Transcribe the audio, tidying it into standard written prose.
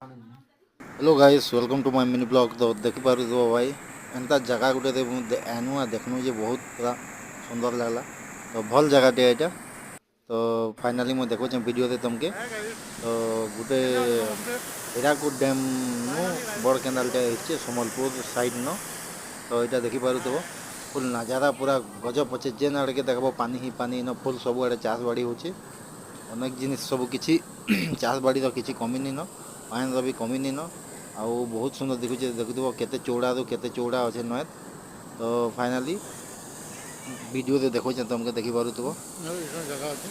Hello guys welcome to my mini blog. तो देखि पारु भाई एंता जगह गुटे एनु देखनु जे बहुत पूरा सुंदर लगला। तो भल जगह टे एटा। तो फाइनली मैं देखो वीडियो दे तुमके तो गुटे हिराकुद डैम नु बड़ केनाल टे हिचे संबलपुर साइड न। तो यहाँ देखि पारु फुल नजारा पूरा गजब अच्छे जेन आड़े के देखबो पानी ही पानी न फुल सब आड़े चाष बाड़ी होचे अनेक जिनिस सब किछि चाष बाड़ी किछि कमी नी न पानी भी कमी नी न आउ बहुत सुंदर देखुचे देखुथिबो केते चौड़ा अच्छे नय। तो फाइनली वीडियो दे देखो तुमके देखि पारुथबो जगह अछि